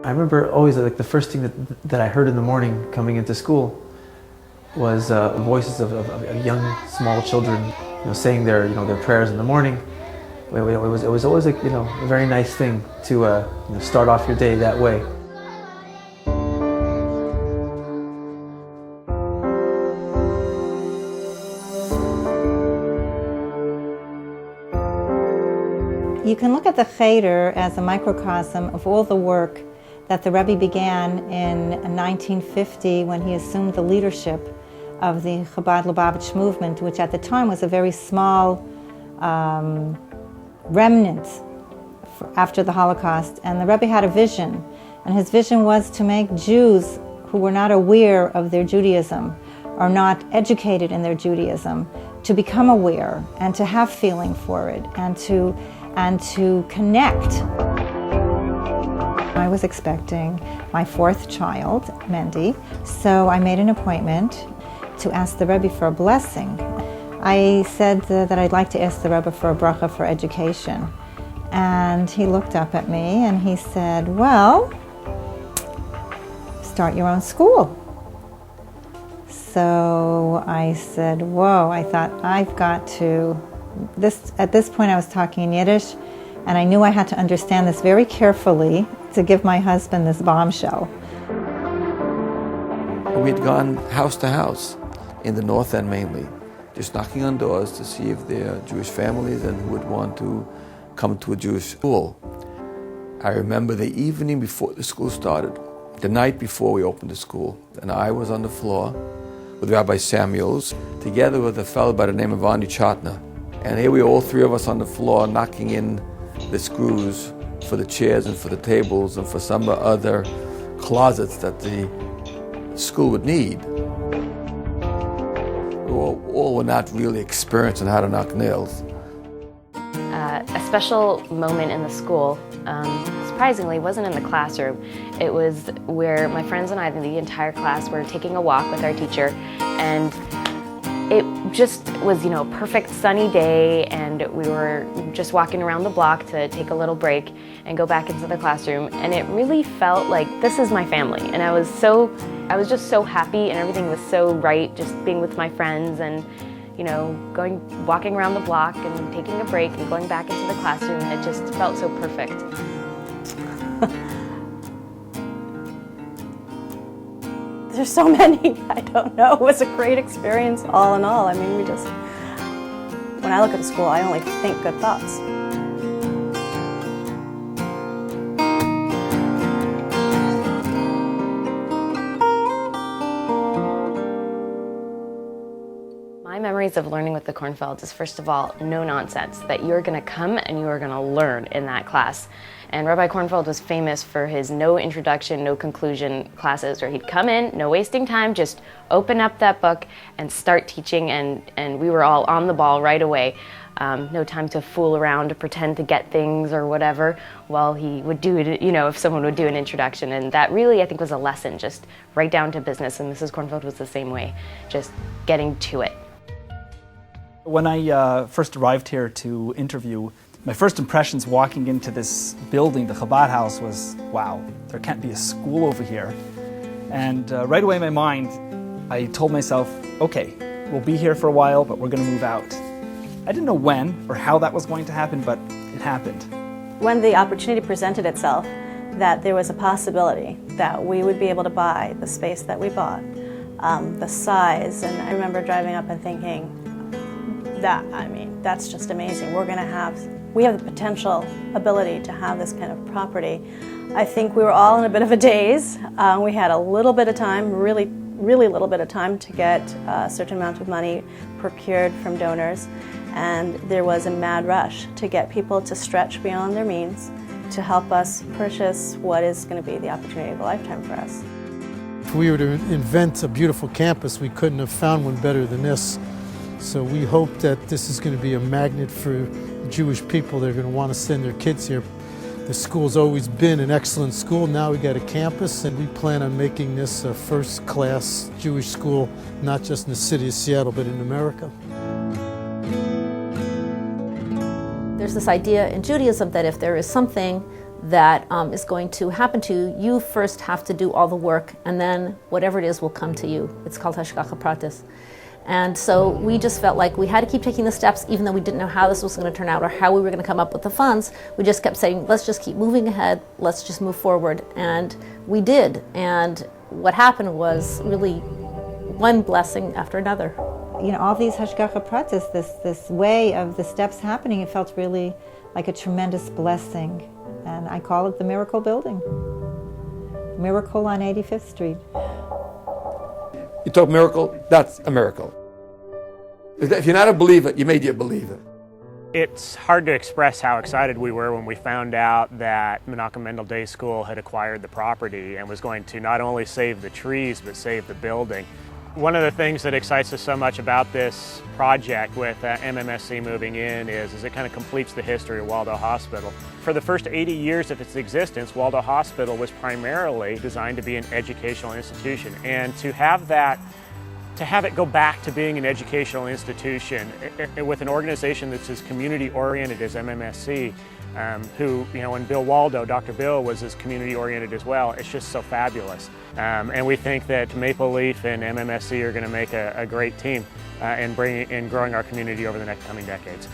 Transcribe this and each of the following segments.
I remember always like the first thing that I heard in the morning coming into school was voices of young, small children, saying their prayers in the morning. It was always like a very nice thing to start off your day that way. You can look at the Cheder as a microcosm of all the work that the Rebbe began in 1950 when he assumed the leadership of the Chabad Lubavitch movement, which at the time was a very small remnant after the Holocaust. And the Rebbe had a vision, and his vision was to make Jews who were not aware of their Judaism or not educated in their Judaism to become aware and to have feeling for it and to connect. I was expecting my fourth child, Mendel, so I made an appointment to ask the Rebbe for a blessing. I said that I'd like to ask the Rebbe for a bracha for education. And he looked up at me and he said, well, start your own school. So I said, whoa, I thought I've got to, at this point I was talking in Yiddish, and I knew I had to understand this very carefully to give my husband this bombshell. We'd gone house to house in the North End mainly, just knocking on doors to see if there are Jewish families and who would want to come to a Jewish school. I remember the evening before the school started, the night before we opened the school, and I was on the floor with Rabbi Samuels, together with a fellow by the name of Arnie Chotner. And here we were, all three of us on the floor, knocking in the screws for the chairs and for the tables and for some other closets that the school would need. We all were not really experienced in how to knock nails. A special moment in the school, surprisingly, wasn't in the classroom. It was where my friends and I, the entire class, were taking a walk with our teacher, and it just was, a perfect sunny day, and we were just walking around the block to take a little break and go back into the classroom, and it really felt like this is my family. And I was just so happy, and everything was so right, just being with my friends and walking around the block and taking a break and going back into the classroom. It just felt so perfect. There's so many, I don't know. It was a great experience all in all. I mean, when I look at the school, I only think good thoughts. My memories of learning with the Kornfelds is, first of all, no nonsense, that you're going to come and you are going to learn in that class. And Rabbi Kornfeld was famous for his no introduction, no conclusion classes, where he'd come in, no wasting time, just open up that book and start teaching, and we were all on the ball right away. No time to fool around, to pretend to get things or whatever. Well, he would do it, if someone would do an introduction, and that really, I think, was a lesson, just right down to business, and Mrs. Kornfeld was the same way, just getting to it. When I first arrived here to interview, my first impressions walking into this building, the Chabad house, was, wow, there can't be a school over here. And right away in my mind, I told myself, okay, we'll be here for a while, but we're going to move out. I didn't know when or how that was going to happen, but it happened. When the opportunity presented itself, that there was a possibility that we would be able to buy the space that we bought, the size, and I remember driving up and thinking, that's just amazing. We have the potential ability to have this kind of property. I think we were all in a bit of a daze. We had a little bit of time, really little bit of time, to get a certain amount of money procured from donors, and there was a mad rush to get people to stretch beyond their means to help us purchase what is going to be the opportunity of a lifetime for us. If we were to invent a beautiful campus, we couldn't have found one better than this. So we hope that this is going to be a magnet for Jewish people. They're going to want to send their kids here. The school's always been an excellent school. Now we got a campus, and we plan on making this a first-class Jewish school, not just in the city of Seattle, but in America. There's this idea in Judaism that if there is something that is going to happen to you. You first have to do all the work, and then whatever it is will come to you. It's called hashgacha pratis. And so we just felt like we had to keep taking the steps, even though we didn't know how this was going to turn out or how we were going to come up with the funds. We just kept saying, let's just keep moving ahead, let's just move forward. And we did. And what happened was really one blessing after another. You know, all these hashgacha pratis, this way of the steps happening, it felt really like a tremendous blessing. And I call it the Miracle Building. Miracle on 85th Street. You talk miracle, that's a miracle. If you're not a believer, you made you a believer. It's hard to express how excited we were when we found out that Menachem Mendel Day School had acquired the property and was going to not only save the trees, but save the building. One of the things that excites us so much about this project with MMSC moving in is it kind of completes the history of Waldo Hospital. For the first 80 years of its existence, Waldo Hospital was primarily designed to be an educational institution. And to have it go back to being an educational institution with an organization that's as community-oriented as MMSC, who, you know, and Bill Waldo, Dr. Bill, was as community-oriented as well. It's just so fabulous. And we think that Maple Leaf and MMSC are going to make a great team in growing our community over the next coming decades.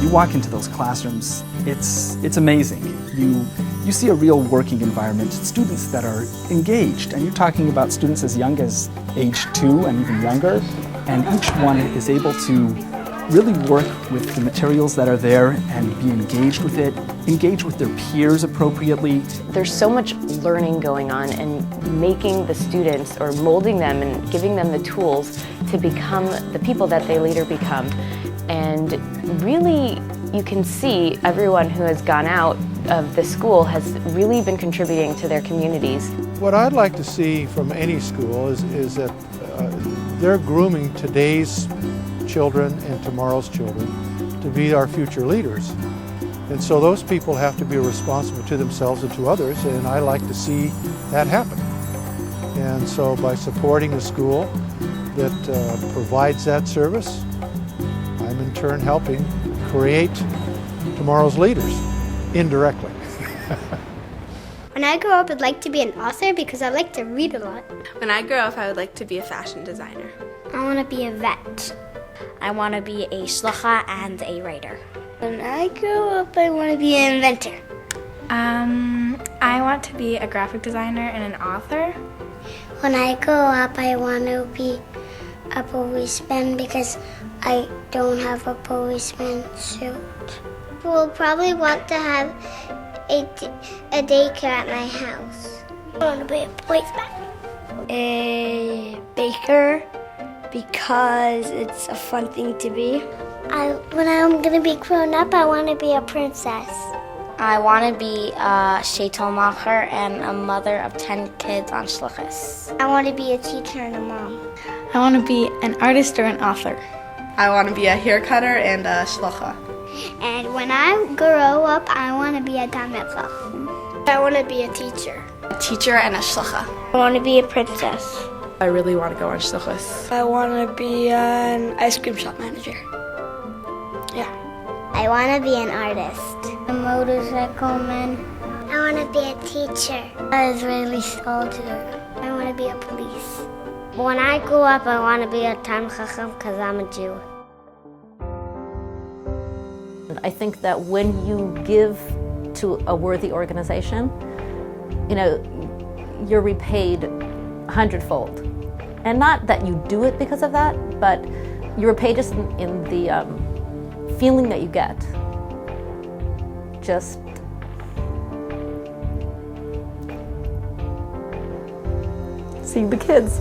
You walk into those classrooms, it's amazing. You see a real working environment, students that are engaged, and you're talking about students as young as age 2 and even younger, and each one is able to really work with the materials that are there and be engaged with it, engage with their peers appropriately. There's so much learning going on and making the students, or molding them and giving them the tools to become the people that they later become. And really, you can see everyone who has gone out of the school has really been contributing to their communities. What I'd like to see from any school is that they're grooming today's children and tomorrow's children to be our future leaders. And so those people have to be responsible to themselves and to others, and I like to see that happen. And so by supporting a school that provides that service, I'm in turn helping create tomorrow's leaders, indirectly. When I grow up, I'd like to be an author because I like to read a lot. When I grow up, I would like to be a fashion designer. I want to be a vet. I want to be a shlucha and a writer. When I grow up, I want to be an inventor. I want to be a graphic designer and an author. When I grow up, I want to be a policeman because I don't have a policeman suit. We'll probably want to have a daycare at my house. I want to be a policeman. A baker, because it's a fun thing to be. When I'm going to be grown up, I want to be a princess. I want to be a sheitel and a mother of 10 kids on shluchas. I want to be a teacher and a mom. I want to be an artist or an author. I want to be a hair cutter and a shlucha. And when I grow up, I want to be a damekla. I want to be a teacher. A teacher and a shlucha. I want to be a princess. I really want to go on shluchas. I want to be an ice cream shop manager. Yeah. I want to be an artist. A motorcycle man. I want to be a teacher. An Israeli soldier. I want to be a police. When I grow up, I want to be a Talmid Chacham because I'm a Jew. I think that when you give to a worthy organization, you know, you're repaid 100-fold. And not that you do it because of that, but you're repaid just in the feeling that you get. Just seeing the kids.